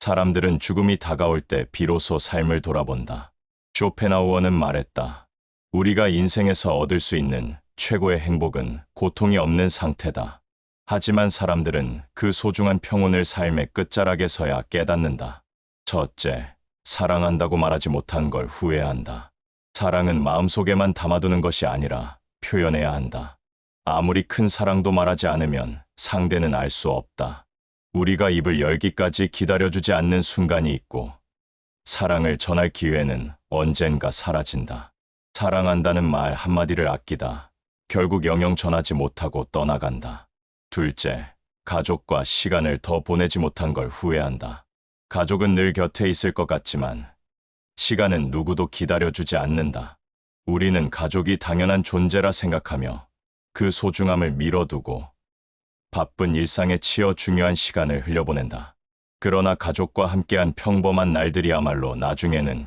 사람들은 죽음이 다가올 때 비로소 삶을 돌아본다. 쇼펜하우어는 말했다. 우리가 인생에서 얻을 수 있는 최고의 행복은 고통이 없는 상태다. 하지만 사람들은 그 소중한 평온을 삶의 끝자락에서야 깨닫는다. 첫째, 사랑한다고 말하지 못한 걸 후회한다. 사랑은 마음속에만 담아두는 것이 아니라 표현해야 한다. 아무리 큰 사랑도 말하지 않으면 상대는 알 수 없다. 우리가 입을 열기까지 기다려주지 않는 순간이 있고, 사랑을 전할 기회는 언젠가 사라진다. 사랑한다는 말 한마디를 아끼다 결국 영영 전하지 못하고 떠나간다. 둘째, 가족과 시간을 더 보내지 못한 걸 후회한다. 가족은 늘 곁에 있을 것 같지만 시간은 누구도 기다려주지 않는다. 우리는 가족이 당연한 존재라 생각하며 그 소중함을 미뤄두고 바쁜 일상에 치여 중요한 시간을 흘려보낸다. 그러나 가족과 함께한 평범한 날들이야말로 나중에는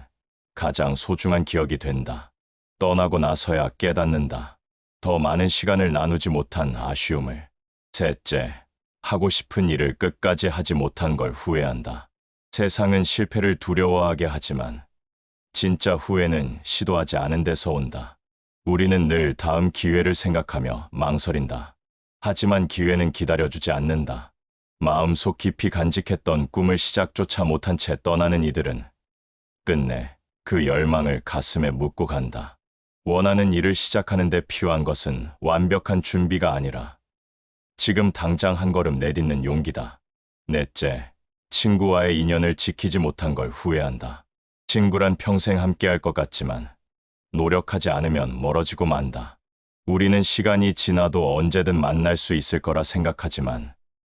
가장 소중한 기억이 된다. 떠나고 나서야 깨닫는다. 더 많은 시간을 나누지 못한 아쉬움을. 셋째, 하고 싶은 일을 끝까지 하지 못한 걸 후회한다. 세상은 실패를 두려워하게 하지만 진짜 후회는 시도하지 않은 데서 온다. 우리는 늘 다음 기회를 생각하며 망설인다. 하지만 기회는 기다려주지 않는다. 마음속 깊이 간직했던 꿈을 시작조차 못한 채 떠나는 이들은 끝내 그 열망을 가슴에 묻고 간다. 원하는 일을 시작하는 데 필요한 것은 완벽한 준비가 아니라 지금 당장 한 걸음 내딛는 용기다. 넷째, 친구와의 인연을 지키지 못한 걸 후회한다. 친구란 평생 함께할 것 같지만 노력하지 않으면 멀어지고 만다. 우리는 시간이 지나도 언제든 만날 수 있을 거라 생각하지만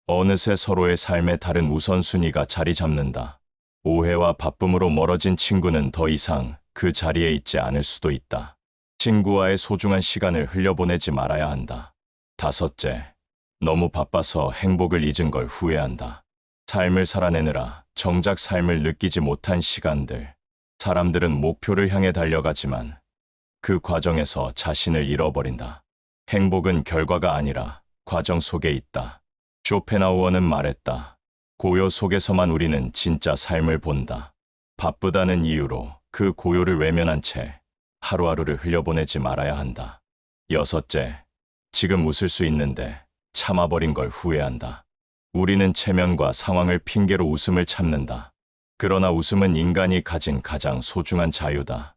어느새 서로의 삶에 다른 우선순위가 자리 잡는다. 오해와 바쁨으로 멀어진 친구는 더 이상 그 자리에 있지 않을 수도 있다. 친구와의 소중한 시간을 흘려보내지 말아야 한다. 다섯째, 너무 바빠서 행복을 잊은 걸 후회한다. 삶을 살아내느라 정작 삶을 느끼지 못한 시간들. 사람들은 목표를 향해 달려가지만 그 과정에서 자신을 잃어버린다. 행복은 결과가 아니라 과정 속에 있다. 쇼펜하우어는 말했다. 고요 속에서만 우리는 진짜 삶을 본다. 바쁘다는 이유로 그 고요를 외면한 채 하루하루를 흘려보내지 말아야 한다. 여섯째, 지금 웃을 수 있는데 참아버린 걸 후회한다. 우리는 체면과 상황을 핑계로 웃음을 참는다. 그러나 웃음은 인간이 가진 가장 소중한 자유다.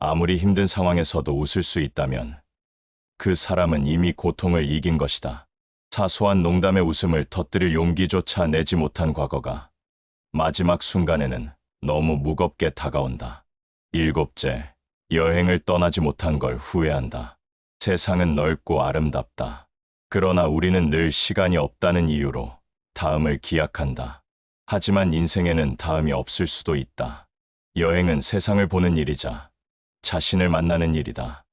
아무리 힘든 상황에서도 웃을 수 있다면 그 사람은 이미 고통을 이긴 것이다. 사소한 농담의 웃음을 터뜨릴 용기조차 내지 못한 과거가 마지막 순간에는 너무 무겁게 다가온다. 일곱째, 여행을 떠나지 못한 걸 후회한다. 세상은 넓고 아름답다. 그러나 우리는 늘 시간이 없다는 이유로 다음을 기약한다. 하지만 인생에는 다음이 없을 수도 있다. 여행은 세상을 보는 일이자 자신을 만나는 일이다.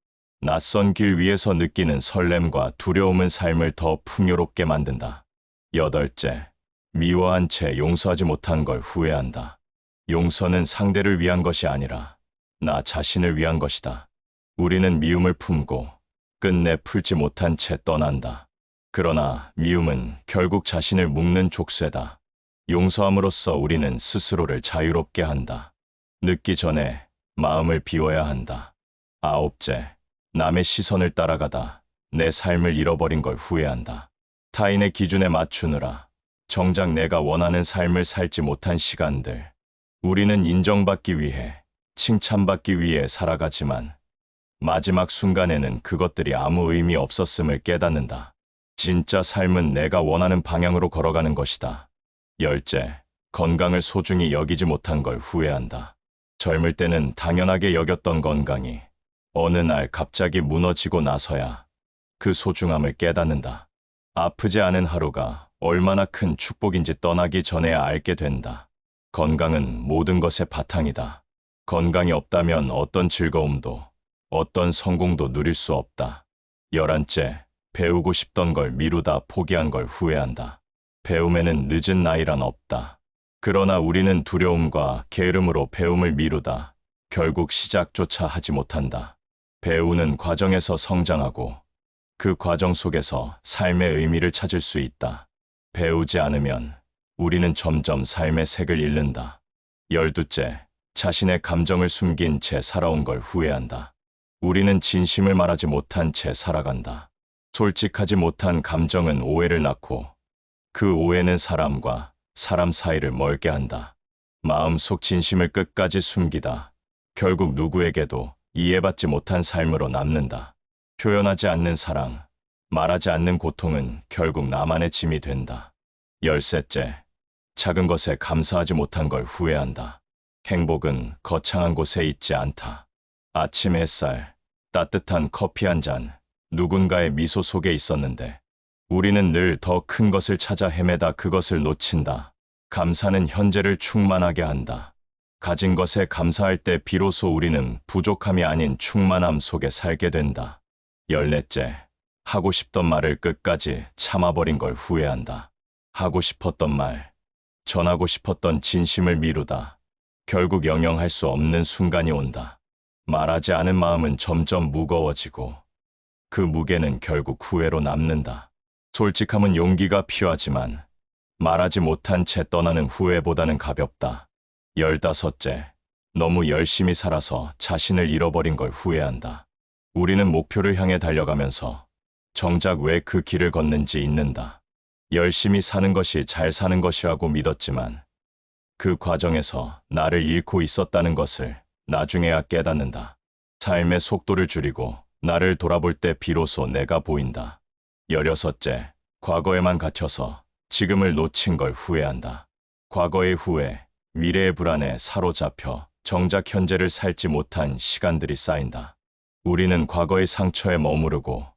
낯선 길 위에서 느끼는 설렘과 두려움은 삶을 더 풍요롭게 만든다. 여덟째, 미워한 채 용서하지 못한 걸 후회한다. 용서는 상대를 위한 것이 아니라 나 자신을 위한 것이다. 우리는 미움을 품고 끝내 풀지 못한 채 떠난다. 그러나 미움은 결국 자신을 묶는 족쇄다. 용서함으로써 우리는 스스로를 자유롭게 한다. 늦기 전에 마음을 비워야 한다. 아홉째, 남의 시선을 따라가다 내 삶을 잃어버린 걸 후회한다. 타인의 기준에 맞추느라 정작 내가 원하는 삶을 살지 못한 시간들. 우리는 인정받기 위해, 칭찬받기 위해 살아가지만 마지막 순간에는 그것들이 아무 의미 없었음을 깨닫는다. 진짜 삶은 내가 원하는 방향으로 걸어가는 것이다. 열째, 건강을 소중히 여기지 못한 걸 후회한다. 젊을 때는 당연하게 여겼던 건강이 어느 날 갑자기 무너지고 나서야 그 소중함을 깨닫는다. 아프지 않은 하루가 얼마나 큰 축복인지 떠나기 전에야 알게 된다. 건강은 모든 것의 바탕이다. 건강이 없다면 어떤 즐거움도, 어떤 성공도 누릴 수 없다. 열한째, 배우고 싶던 걸 미루다 포기한 걸 후회한다. 배움에는 늦은 나이란 없다. 그러나 우리는 두려움과 게으름으로 배움을 미루다 결국 시작조차 하지 못한다. 배우는 과정에서 성장하고 그 과정 속에서 삶의 의미를 찾을 수 있다. 배우지 않으면 우리는 점점 삶의 색을 잃는다. 12째, 자신의 감정을 숨긴 채 살아온 걸 후회한다. 우리는 진심을 말하지 못한 채 살아간다. 솔직하지 못한 감정은 오해를 낳고 그 오해는 사람과 사람 사이를 멀게 한다. 마음속 진심을 끝까지 숨기다 결국 누구에게도 이해받지 못한 삶으로 남는다. 표현하지 않는 사랑, 말하지 않는 고통은 결국 나만의 짐이 된다. 13째, 작은 것에 감사하지 못한 걸 후회한다. 행복은 거창한 곳에 있지 않다. 아침 햇살, 따뜻한 커피 한 잔, 누군가의 미소 속에 있었는데 우리는 늘 더 큰 것을 찾아 헤매다 그것을 놓친다. 감사는 현재를 충만하게 한다. 가진 것에 감사할 때 비로소 우리는 부족함이 아닌 충만함 속에 살게 된다. 14째, 하고 싶던 말을 끝까지 참아버린 걸 후회한다. 하고 싶었던 말, 전하고 싶었던 진심을 미루다 결국 영영할 수 없는 순간이 온다. 말하지 않은 마음은 점점 무거워지고 그 무게는 결국 후회로 남는다. 솔직함은 용기가 필요하지만 말하지 못한 채 떠나는 후회보다는 가볍다. 15째, 너무 열심히 살아서 자신을 잃어버린 걸 후회한다. 우리는 목표를 향해 달려가면서 정작 왜 그 길을 걷는지 잊는다. 열심히 사는 것이 잘 사는 것이라고 믿었지만 그 과정에서 나를 잃고 있었다는 것을 나중에야 깨닫는다. 삶의 속도를 줄이고 나를 돌아볼 때 비로소 내가 보인다. 16째, 과거에만 갇혀서 지금을 놓친 걸 후회한다. 과거의 후회, 미래의 불안에 사로잡혀 정작 현재를 살지 못한 시간들이 쌓인다. 우리는 과거의 상처에 머무르고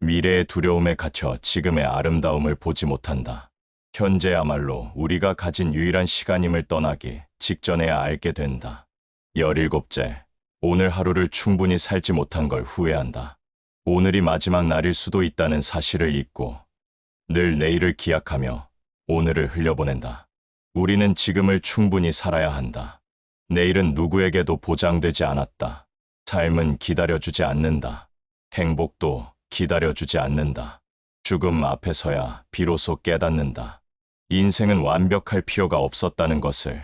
미래의 두려움에 갇혀 지금의 아름다움을 보지 못한다. 현재야말로 우리가 가진 유일한 시간임을 떠나기 직전에야 알게 된다. 17째, 오늘 하루를 충분히 살지 못한 걸 후회한다. 오늘이 마지막 날일 수도 있다는 사실을 잊고 늘 내일을 기약하며 오늘을 흘려보낸다. 우리는 지금을 충분히 살아야 한다. 내일은 누구에게도 보장되지 않았다. 삶은 기다려주지 않는다. 행복도 기다려주지 않는다. 죽음 앞에서야 비로소 깨닫는다. 인생은 완벽할 필요가 없었다는 것을.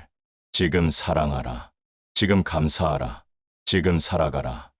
지금 사랑하라. 지금 감사하라. 지금 살아가라.